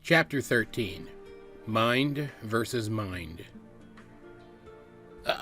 Chapter 13. Mind versus Mind.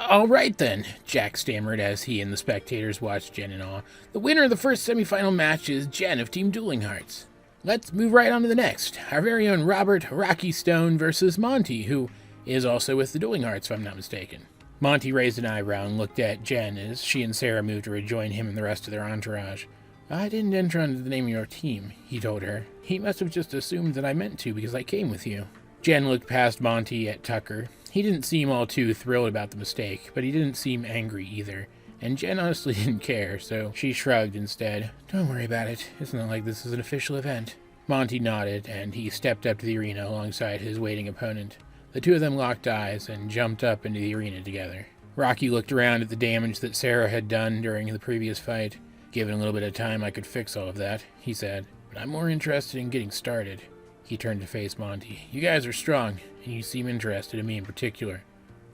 All right then, Jack stammered as he and the spectators watched Jen in awe. The winner of the first semifinal match is Jen of Team Dueling Hearts. Let's move right on to the next. Our very own Robert Rocky Stone versus Monty, who is also with the Dueling Hearts, if I'm not mistaken. Monty raised an eyebrow and looked at Jen as she and Sarah moved to rejoin him and the rest of their entourage. I didn't enter under the name of your team, he told her. He must have just assumed that I meant to because I came with you. Jen looked past Monty at Tucker. He didn't seem all too thrilled about the mistake, but he didn't seem angry either. And Jen honestly didn't care, so she shrugged instead. Don't worry about it. It's not like this is an official event. Monty nodded, and he stepped up to the arena alongside his waiting opponent. The two of them locked eyes and jumped up into the arena together. Rocky looked around at the damage that Sarah had done during the previous fight. Given a little bit of time, I could fix all of that, he said. But I'm more interested in getting started. He turned to face Monty. You guys are strong, and you seem interested in me in particular.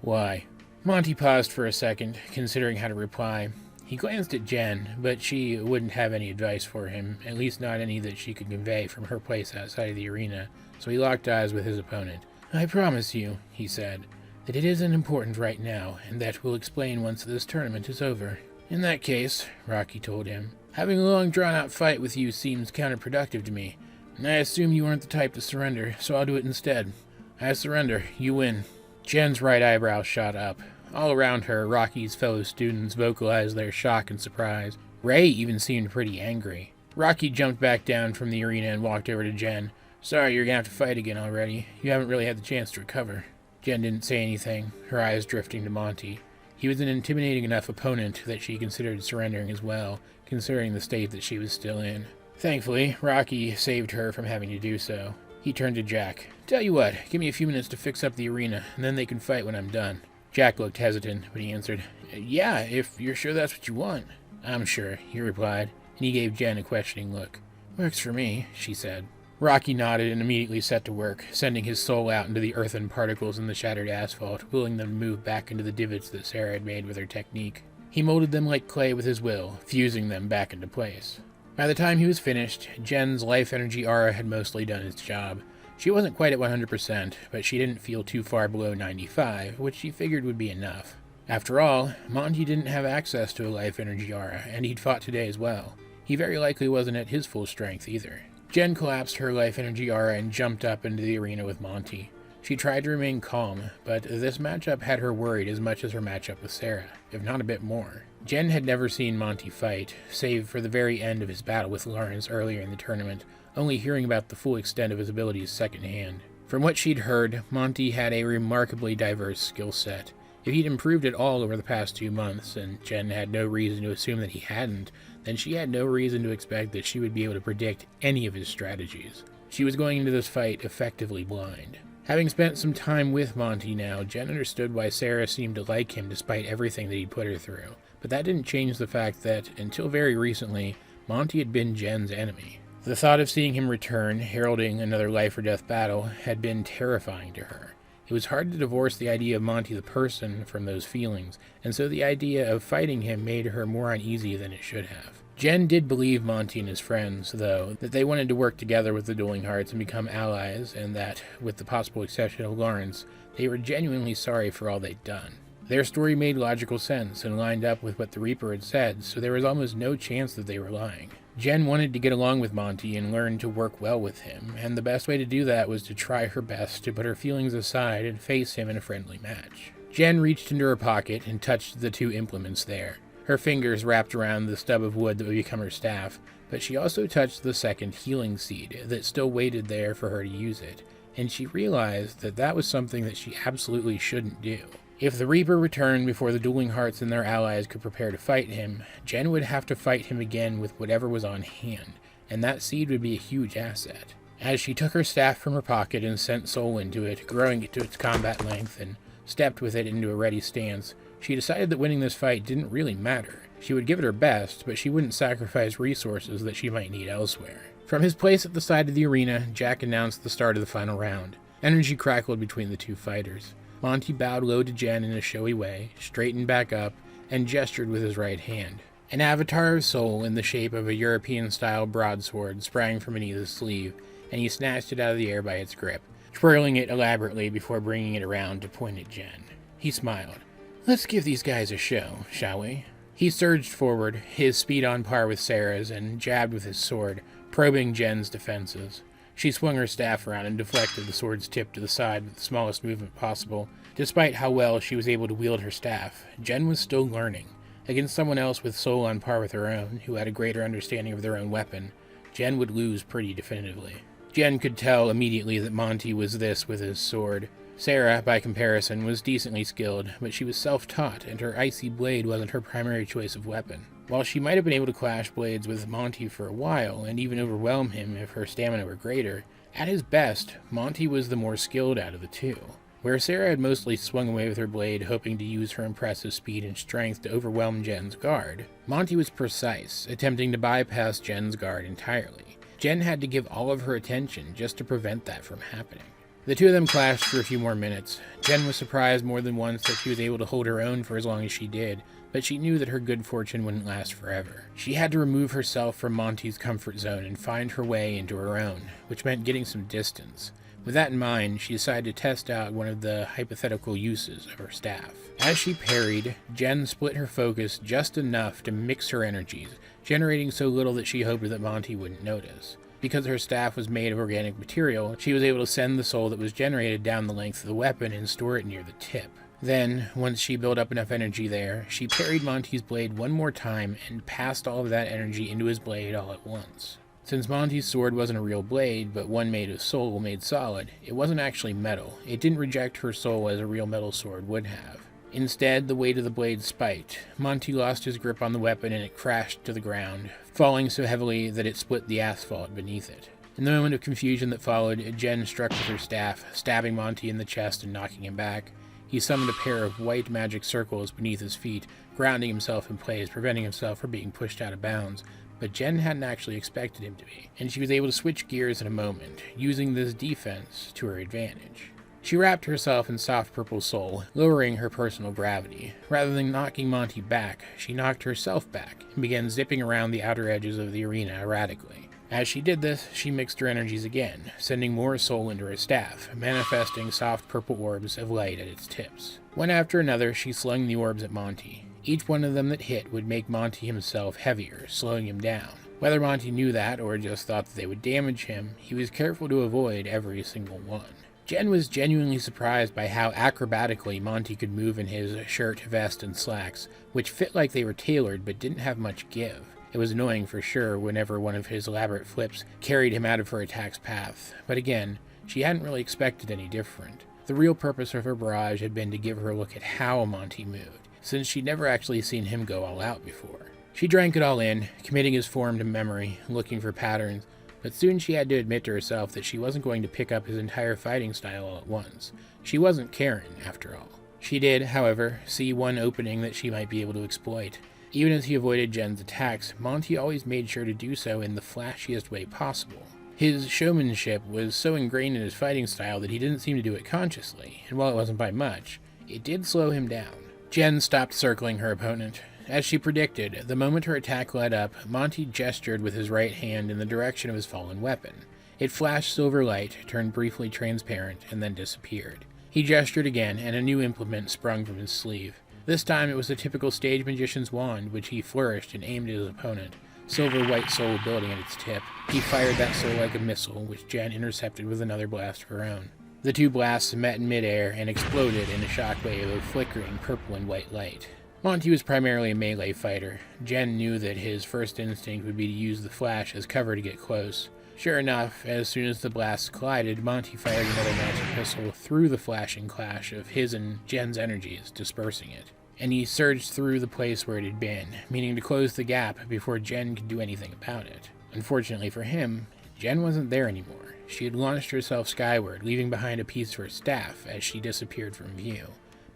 Why? Monty paused for a second, considering how to reply. He glanced at Jen, but she wouldn't have any advice for him, at least not any that she could convey from her place outside of the arena, so he locked eyes with his opponent. I promise you, he said, that it isn't important right now, and that we'll explain once this tournament is over. In that case, Rocky told him, having a long drawn-out fight with you seems counterproductive to me. I assume you aren't the type to surrender, so I'll do it instead. I surrender. You win. Jen's right eyebrow shot up. All around her, Rocky's fellow students vocalized their shock and surprise. Ray even seemed pretty angry. Rocky jumped back down from the arena and walked over to Jen. Sorry, you're gonna have to fight again already. You haven't really had the chance to recover. Jen didn't say anything, her eyes drifting to Monty. He was an intimidating enough opponent that she considered surrendering as well, considering the state that she was still in. Thankfully, Rocky saved her from having to do so. He turned to Jack. Tell you what, give me a few minutes to fix up the arena, and then they can fight when I'm done. Jack looked hesitant, but he answered, Yeah, if you're sure that's what you want. I'm sure, he replied, and he gave Jen a questioning look. Works for me, she said. Rocky nodded and immediately set to work, sending his soul out into the earthen particles in the shattered asphalt, willing them to move back into the divots that Sarah had made with her technique. He molded them like clay with his will, fusing them back into place. By the time he was finished, Jen's life energy aura had mostly done its job. She wasn't quite at 100%, but she didn't feel too far below 95, which she figured would be enough. After all, Monty didn't have access to a life energy aura, and he'd fought today as well. He very likely wasn't at his full strength either. Jen collapsed her life energy aura and jumped up into the arena with Monty. She tried to remain calm, but this matchup had her worried as much as her matchup with Sarah, if not a bit more. Jen had never seen Monty fight, save for the very end of his battle with Lynes earlier in the tournament, only hearing about the full extent of his abilities secondhand. From what she'd heard, Monty had a remarkably diverse skill set. If he'd improved at all over the past 2 months, and Jen had no reason to assume that he hadn't, then she had no reason to expect that she would be able to predict any of his strategies. She was going into this fight effectively blind. Having spent some time with Monty now, Jen understood why Sarah seemed to like him despite everything that he'd put her through. But that didn't change the fact that, until very recently, Monty had been Jen's enemy. The thought of seeing him return, heralding another life-or-death battle, had been terrifying to her. It was hard to divorce the idea of Monty the person from those feelings, and so the idea of fighting him made her more uneasy than it should have. Jen did believe Monty and his friends, though, that they wanted to work together with the Dueling Hearts and become allies, and that, with the possible exception of Lawrence, they were genuinely sorry for all they'd done. Their story made logical sense and lined up with what the Reaper had said, so there was almost no chance that they were lying. Jen wanted to get along with Monty and learn to work well with him, and the best way to do that was to try her best to put her feelings aside and face him in a friendly match. Jen reached into her pocket and touched the 2 implements there. Her fingers wrapped around the stub of wood that would become her staff, but she also touched the second healing seed that still waited there for her to use it, and she realized that that was something that she absolutely shouldn't do. If the Reaper returned before the Dueling Hearts and their allies could prepare to fight him, Jen would have to fight him again with whatever was on hand, and that seed would be a huge asset. As she took her staff from her pocket and sent soul into it, growing it to its combat length, and stepped with it into a ready stance, she decided that winning this fight didn't really matter. She would give it her best, but she wouldn't sacrifice resources that she might need elsewhere. From his place at the side of the arena, Jack announced the start of the final round. Energy crackled between the 2 fighters. Monty bowed low to Jen in a showy way, straightened back up, and gestured with his right hand. An avatar of soul in the shape of a European-style broadsword sprang from beneath his sleeve, and he snatched it out of the air by its grip, twirling it elaborately before bringing it around to point at Jen. He smiled. "Let's give these guys a show, shall we?" He surged forward, his speed on par with Sarah's, and jabbed with his sword, probing Jen's defenses. She swung her staff around and deflected the sword's tip to the side with the smallest movement possible. Despite how well she was able to wield her staff, Jen was still learning. Against someone else with soul on par with her own, who had a greater understanding of their own weapon, Jen would lose pretty definitively. Jen could tell immediately that Monty was this with his sword. Sarah, by comparison, was decently skilled, but she was self-taught, and her icy blade wasn't her primary choice of weapon. While she might have been able to clash blades with Monty for a while, and even overwhelm him if her stamina were greater, at his best, Monty was the more skilled out of the two. Where Sarah had mostly swung away with her blade, hoping to use her impressive speed and strength to overwhelm Jen's guard, Monty was precise, attempting to bypass Jen's guard entirely. Jen had to give all of her attention just to prevent that from happening. The two of them clashed for a few more minutes. Jen was surprised more than once that she was able to hold her own for as long as she did, but she knew that her good fortune wouldn't last forever. She had to remove herself from Monty's comfort zone and find her way into her own, which meant getting some distance. With that in mind, she decided to test out one of the hypothetical uses of her staff. As she parried, Jen split her focus just enough to mix her energies, generating so little that she hoped that Monty wouldn't notice. Because her staff was made of organic material, she was able to send the soul that was generated down the length of the weapon and store it near the tip. Then, once she built up enough energy there, she parried Monty's blade one more time and passed all of that energy into his blade all at once. Since Monty's sword wasn't a real blade, but one made of soul made solid, it wasn't actually metal. It didn't reject her soul as a real metal sword would have. Instead, the weight of the blade spiked. Monty lost his grip on the weapon and it crashed to the ground, falling so heavily that it split the asphalt beneath it. In the moment of confusion that followed, Jen struck with her staff, stabbing Monty in the chest and knocking him back. He summoned a pair of white magic circles beneath his feet, grounding himself in place, preventing himself from being pushed out of bounds. But Jen hadn't actually expected him to be, and she was able to switch gears in a moment, using this defense to her advantage. She wrapped herself in soft purple soul, lowering her personal gravity. Rather than knocking Monty back, she knocked herself back, and began zipping around the outer edges of the arena erratically. As she did this, she mixed her energies again, sending more soul into her staff, manifesting soft purple orbs of light at its tips. One after another, she slung the orbs at Monty. Each one of them that hit would make Monty himself heavier, slowing him down. Whether Monty knew that or just thought that they would damage him, he was careful to avoid every single one. Jen was genuinely surprised by how acrobatically Monty could move in his shirt, vest, and slacks, which fit like they were tailored but didn't have much give. It was annoying for sure whenever one of his elaborate flips carried him out of her attack's path, but again, she hadn't really expected any different. The real purpose of her barrage had been to give her a look at how Monty moved, since she'd never actually seen him go all out before. She drank it all in, committing his form to memory, looking for patterns, but soon she had to admit to herself that she wasn't going to pick up his entire fighting style all at once. She wasn't Karen, after all. She did, however, see one opening that she might be able to exploit. Even as he avoided Jen's attacks, Monty always made sure to do so in the flashiest way possible. His showmanship was so ingrained in his fighting style that he didn't seem to do it consciously, and while it wasn't by much, it did slow him down. Jen stopped circling her opponent. As she predicted, the moment her attack let up, Monty gestured with his right hand in the direction of his fallen weapon. It flashed silver light, turned briefly transparent, and then disappeared. He gestured again, and a new implement sprung from his sleeve. This time it was the typical stage magician's wand, which he flourished and aimed at his opponent, silver white soul building at its tip. He fired that soul like a missile, which Jen intercepted with another blast of her own. The two blasts met in midair and exploded in a shockwave of flickering purple and white light. Monty was primarily a melee fighter. Jen knew that his first instinct would be to use the flash as cover to get close. Sure enough, as soon as the blasts collided, Monty fired another magic missile through the flashing clash of his and Jen's energies, dispersing it. And he surged through the place where it had been, meaning to close the gap before Jen could do anything about it. Unfortunately for him, Jen wasn't there anymore. She had launched herself skyward, leaving behind a piece of her staff as she disappeared from view.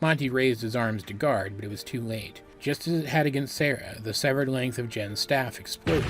Monty raised his arms to guard, but it was too late. Just as it had against Sarah, the severed length of Jen's staff exploded.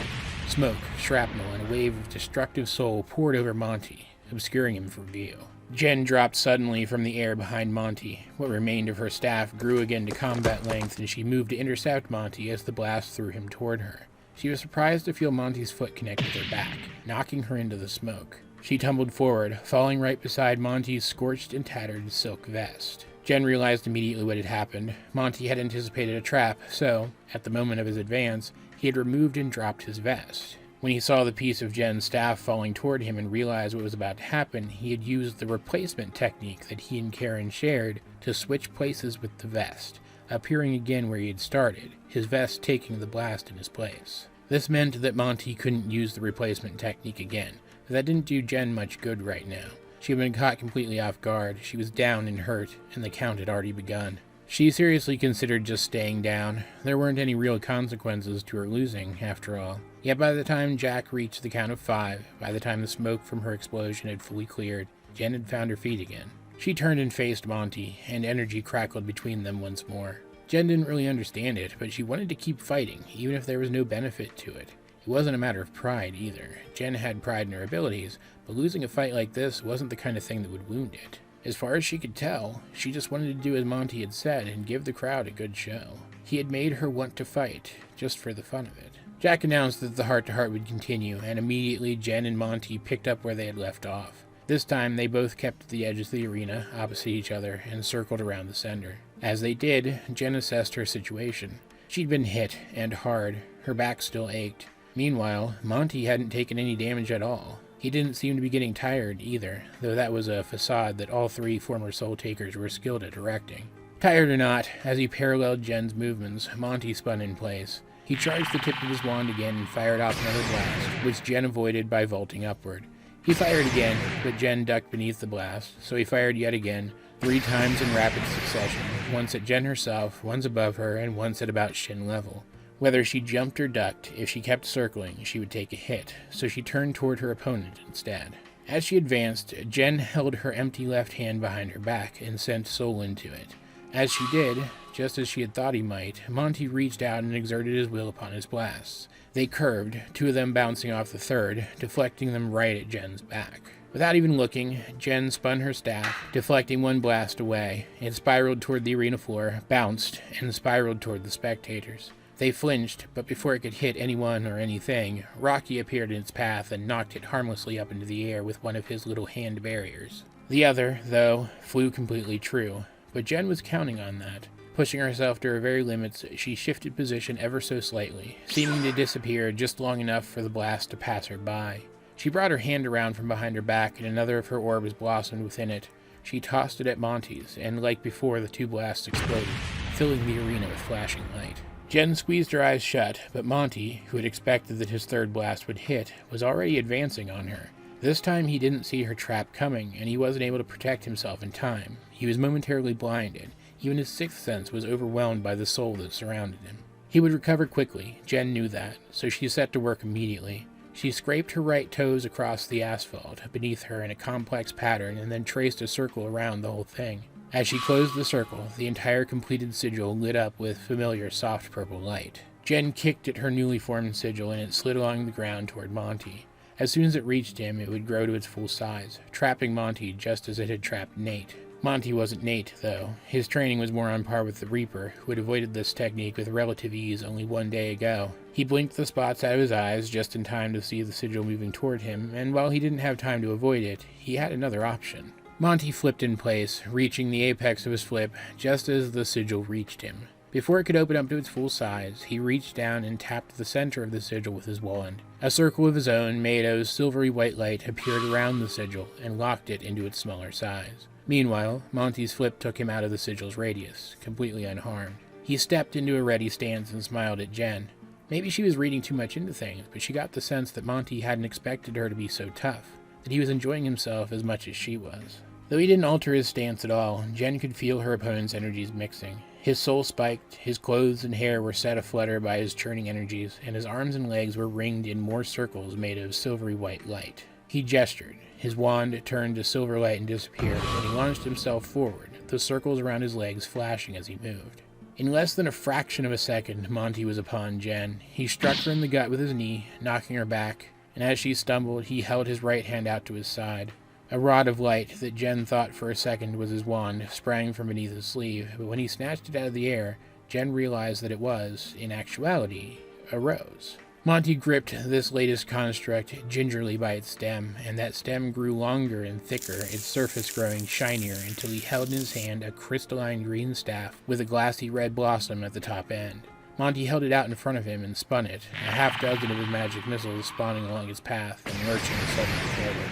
Smoke, shrapnel, and a wave of destructive soul poured over Monty, obscuring him from view. Jen dropped suddenly from the air behind Monty. What remained of her staff grew again to combat length, and she moved to intercept Monty as the blast threw him toward her. She was surprised to feel Monty's foot connect with her back, knocking her into the smoke. She tumbled forward, falling right beside Monty's scorched and tattered silk vest. Jen realized immediately what had happened. Monty had anticipated a trap, so, at the moment of his advance, he had removed and dropped his vest. When he saw the piece of Jen's staff falling toward him and realized what was about to happen, he had used the replacement technique that he and Karen shared to switch places with the vest, appearing again where he had started, his vest taking the blast in his place. This meant that Monty couldn't use the replacement technique again, but that didn't do Jen much good right now. She had been caught completely off guard, she was down and hurt, and the count had already begun. She seriously considered just staying down. There weren't any real consequences to her losing, after all. Yet by the time Jack reached the count of 5, by the time the smoke from her explosion had fully cleared, Jen had found her feet again. She turned and faced Monty, and energy crackled between them once more. Jen didn't really understand it, but she wanted to keep fighting, even if there was no benefit to it. It wasn't a matter of pride, either. Jen had pride in her abilities, but losing a fight like this wasn't the kind of thing that would wound it. As far as she could tell, she just wanted to do as Monty had said and give the crowd a good show. He had made her want to fight, just for the fun of it. Jack announced that the heart-to-heart would continue, and immediately Jen and Monty picked up where they had left off. This time, they both kept at the edge of the arena, opposite each other, and circled around the center. As they did, Jen assessed her situation. She'd been hit, and hard. Her back still ached. Meanwhile, Monty hadn't taken any damage at all. He didn't seem to be getting tired, either, though that was a facade that all 3 former Soul Takers were skilled at erecting. Tired or not, as he paralleled Jen's movements, Monty spun in place. He charged the tip of his wand again and fired off another blast, which Jen avoided by vaulting upward. He fired again, but Jen ducked beneath the blast, so he fired yet again, 3 times in rapid succession, once at Jen herself, once above her, and once at about shin level. Whether she jumped or ducked, if she kept circling, she would take a hit, so she turned toward her opponent instead. As she advanced, Jen held her empty left hand behind her back and sent Soul into it. As she did, just as she had thought he might, Monty reached out and exerted his will upon his blasts. They curved, 2 of them bouncing off the third, deflecting them right at Jen's back. Without even looking, Jen spun her staff, deflecting 1 blast away. It spiraled toward the arena floor, bounced, and spiraled toward the spectators. They flinched, but before it could hit anyone or anything, Rocky appeared in its path and knocked it harmlessly up into the air with one of his little hand barriers. The other, though, flew completely true, but Jen was counting on that. Pushing herself to her very limits, she shifted position ever so slightly, seeming to disappear just long enough for the blast to pass her by. She brought her hand around from behind her back, and another of her orbs blossomed within it. She tossed it at Monty's, and like before, the 2 blasts exploded, filling the arena with flashing light. Jen squeezed her eyes shut, but Monty, who had expected that his 3rd blast would hit, was already advancing on her. This time he didn't see her trap coming, and he wasn't able to protect himself in time. He was momentarily blinded. Even his 6th sense was overwhelmed by the soul that surrounded him. He would recover quickly, Jen knew that, so she set to work immediately. She scraped her right toes across the asphalt beneath her in a complex pattern and then traced a circle around the whole thing. As she closed the circle, the entire completed sigil lit up with familiar soft purple light. Jen kicked at her newly formed sigil and it slid along the ground toward Monty. As soon as it reached him, it would grow to its full size, trapping Monty just as it had trapped Nate. Monty wasn't Nate, though. His training was more on par with the Reaper, who had avoided this technique with relative ease only 1 day ago. He blinked the spots out of his eyes just in time to see the sigil moving toward him, and while he didn't have time to avoid it, he had another option. Monty flipped in place, reaching the apex of his flip just as the sigil reached him. Before it could open up to its full size, he reached down and tapped the center of the sigil with his wand. A circle of his own, made of silvery white light, appeared around the sigil and locked it into its smaller size. Meanwhile, Monty's flip took him out of the sigil's radius, completely unharmed. He stepped into a ready stance and smiled at Jen. Maybe she was reading too much into things, but she got the sense that Monty hadn't expected her to be so tough, that he was enjoying himself as much as she was. Though he didn't alter his stance at all, Jen could feel her opponent's energies mixing. His soul spiked, his clothes and hair were set aflutter by his churning energies, and his arms and legs were ringed in more circles made of silvery white light. He gestured. His wand turned to silver light and disappeared, and he launched himself forward, the circles around his legs flashing as he moved. In less than a fraction of a second, Monty was upon Jen. He struck her in the gut with his knee, knocking her back, and as she stumbled, he held his right hand out to his side. A rod of light that Jen thought for a second was his wand sprang from beneath his sleeve, but when he snatched it out of the air, Jen realized that it was, in actuality, a rose. Monty gripped this latest construct gingerly by its stem, and that stem grew longer and thicker, its surface growing shinier until he held in his hand a crystalline green staff with a glassy red blossom at the top end. Monty held it out in front of him and spun it, a half dozen of his magic missiles spawning along its path and lurching suddenly forward.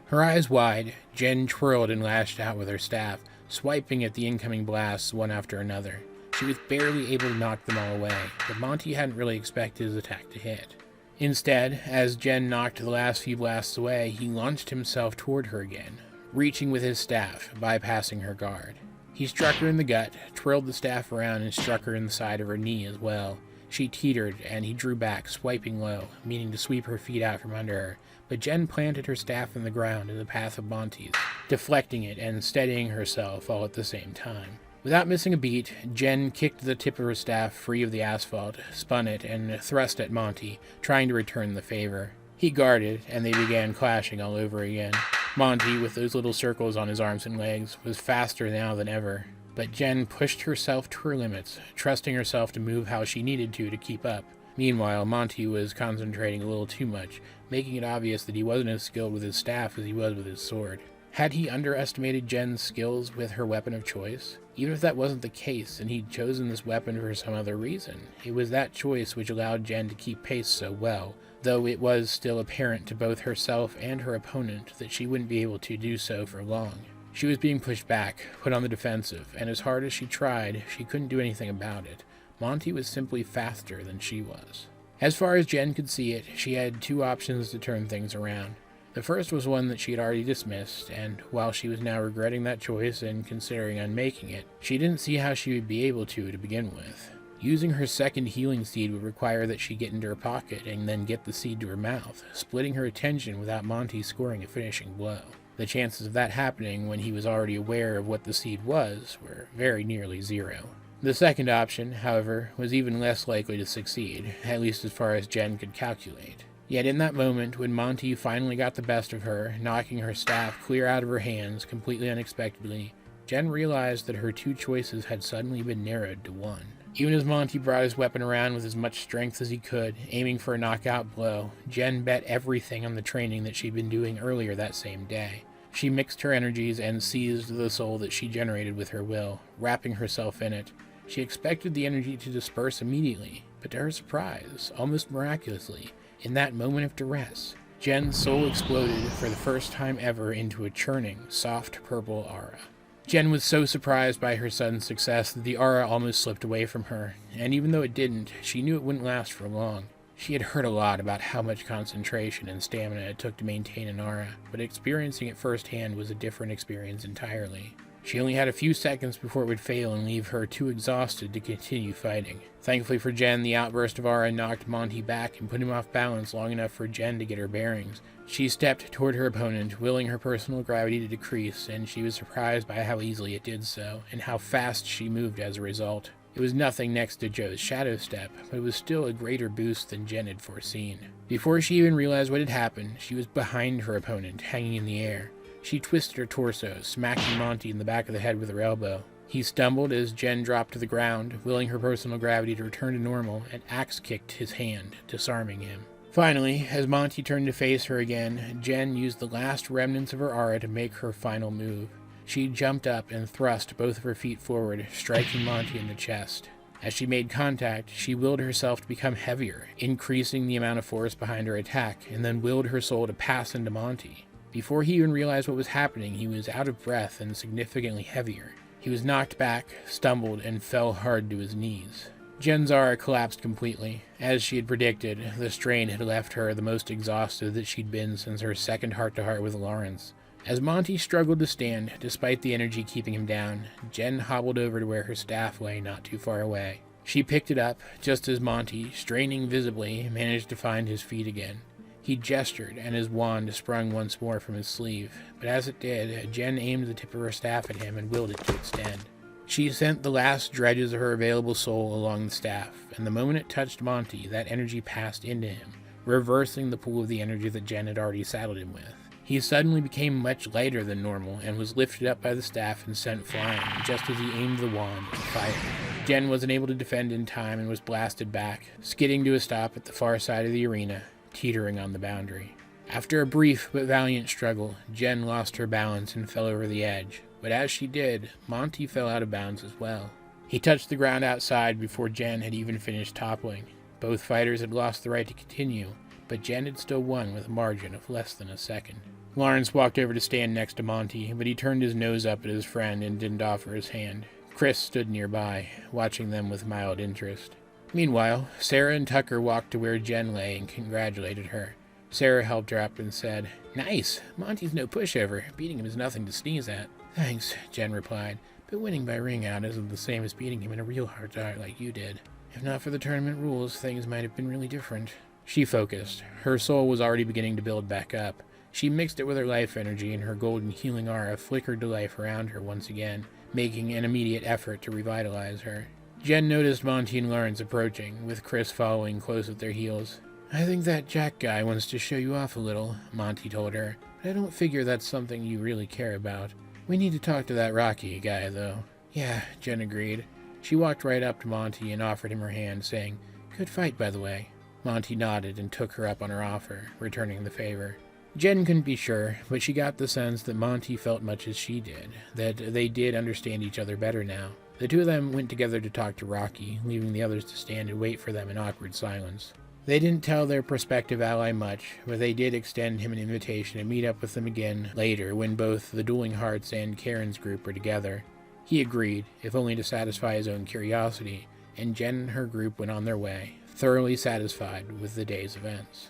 Her eyes wide, Jen twirled and lashed out with her staff, swiping at the incoming blasts one after another. She was barely able to knock them all away, but Monty hadn't really expected his attack to hit. Instead, as Jen knocked the last few blasts away, he launched himself toward her again, reaching with his staff, bypassing her guard. He struck her in the gut, twirled the staff around, and struck her in the side of her knee as well. She teetered, and he drew back, swiping low, meaning to sweep her feet out from under her, but Jen planted her staff in the ground in the path of Monty's, deflecting it and steadying herself all at the same time. Without missing a beat, Jen kicked the tip of her staff free of the asphalt, spun it, and thrust at Monty, trying to return the favor. He guarded, and they began clashing all over again. Monty, with those little circles on his arms and legs, was faster now than ever, but Jen pushed herself to her limits, trusting herself to move how she needed to keep up. Meanwhile, Monty was concentrating a little too much, making it obvious that he wasn't as skilled with his staff as he was with his sword. Had he underestimated Jen's skills with her weapon of choice? Even if that wasn't the case, and he'd chosen this weapon for some other reason, it was that choice which allowed Jen to keep pace so well, though it was still apparent to both herself and her opponent that she wouldn't be able to do so for long. She was being pushed back, put on the defensive, and as hard as she tried, she couldn't do anything about it. Monty was simply faster than she was. As far as Jen could see it, she had two options to turn things around. The first was one that she had already dismissed, and while she was now regretting that choice and considering unmaking it, she didn't see how she would be able to begin with. Using her second healing seed would require that she get into her pocket and then get the seed to her mouth, splitting her attention without Monty scoring a finishing blow. The chances of that happening when he was already aware of what the seed was were very nearly zero. The second option, however, was even less likely to succeed, at least as far as Jen could calculate. Yet in that moment, when Monty finally got the best of her, knocking her staff clear out of her hands completely unexpectedly, Jen realized that her two choices had suddenly been narrowed to one. Even as Monty brought his weapon around with as much strength as he could, aiming for a knockout blow, Jen bet everything on the training that she'd been doing earlier that same day. She mixed her energies and seized the soul that she generated with her will, wrapping herself in it. She expected the energy to disperse immediately, but to her surprise, almost miraculously, in that moment of duress, Jen's soul exploded for the first time ever into a churning, soft purple aura. Jen was so surprised by her sudden success that the aura almost slipped away from her, and even though it didn't, she knew it wouldn't last for long. She had heard a lot about how much concentration and stamina it took to maintain an aura, but experiencing it firsthand was a different experience entirely. She only had a few seconds before it would fail and leave her too exhausted to continue fighting. Thankfully for Jen, the outburst of aura knocked Monty back and put him off balance long enough for Jen to get her bearings. She stepped toward her opponent, willing her personal gravity to decrease, and she was surprised by how easily it did so, and how fast she moved as a result. It was nothing next to Joe's shadow step, but it was still a greater boost than Jen had foreseen. Before she even realized what had happened, she was behind her opponent, hanging in the air. She twisted her torso, smacking Monty in the back of the head with her elbow. He stumbled as Jen dropped to the ground, willing her personal gravity to return to normal, and axe-kicked his hand, disarming him. Finally, as Monty turned to face her again, Jen used the last remnants of her aura to make her final move. She jumped up and thrust both of her feet forward, striking Monty in the chest. As she made contact, she willed herself to become heavier, increasing the amount of force behind her attack, and then willed her soul to pass into Monty. Before he even realized what was happening, he was out of breath and significantly heavier. He was knocked back, stumbled, and fell hard to his knees. Jen's aura collapsed completely. As she had predicted, the strain had left her the most exhausted that she'd been since her second heart-to-heart with Lawrence. As Monty struggled to stand, despite the energy keeping him down, Jen hobbled over to where her staff lay not too far away. She picked it up, just as Monty, straining visibly, managed to find his feet again. He gestured, and his wand sprung once more from his sleeve, but as it did, Jen aimed the tip of her staff at him and willed it to extend. She sent the last dredges of her available soul along the staff, and the moment it touched Monty, that energy passed into him, reversing the pool of the energy that Jen had already saddled him with. He suddenly became much lighter than normal and was lifted up by the staff and sent flying just as he aimed the wand and fired. Jen wasn't able to defend in time and was blasted back, skidding to a stop at the far side of the arena, teetering on the boundary. After a brief but valiant struggle, Jen lost her balance and fell over the edge, but as she did, Monty fell out of bounds as well. He touched the ground outside before Jen had even finished toppling. Both fighters had lost the right to continue, but Jen had still won with a margin of less than a second. Lawrence walked over to stand next to Monty, but he turned his nose up at his friend and didn't offer his hand. Chris stood nearby, watching them with mild interest. Meanwhile, Sarah and Tucker walked to where Jen lay and congratulated her. Sarah helped her up and said, "Nice! Monty's no pushover. Beating him is nothing to sneeze at." "Thanks," Jen replied, "but winning by ring out isn't the same as beating him in a real hard fight like you did. If not for the tournament rules, things might have been really different." She focused. Her soul was already beginning to build back up. She mixed it with her life energy, and her golden healing aura flickered to life around her once again, making an immediate effort to revitalize her. Jen noticed Monty and Lawrence approaching, with Chris following close at their heels. "I think that Jack guy wants to show you off a little," Monty told her, "but I don't figure that's something you really care about. We need to talk to that Rocky guy, though." "Yeah," Jen agreed. She walked right up to Monty and offered him her hand, saying, "Good fight, by the way." Monty nodded and took her up on her offer, returning the favor. Jen couldn't be sure, but she got the sense that Monty felt much as she did, that they did understand each other better now. The two of them went together to talk to Rocky, leaving the others to stand and wait for them in awkward silence. They didn't tell their prospective ally much, but they did extend him an invitation to meet up with them again later when both the Dueling Hearts and Karen's group were together. He agreed, if only to satisfy his own curiosity, and Jen and her group went on their way, thoroughly satisfied with the day's events.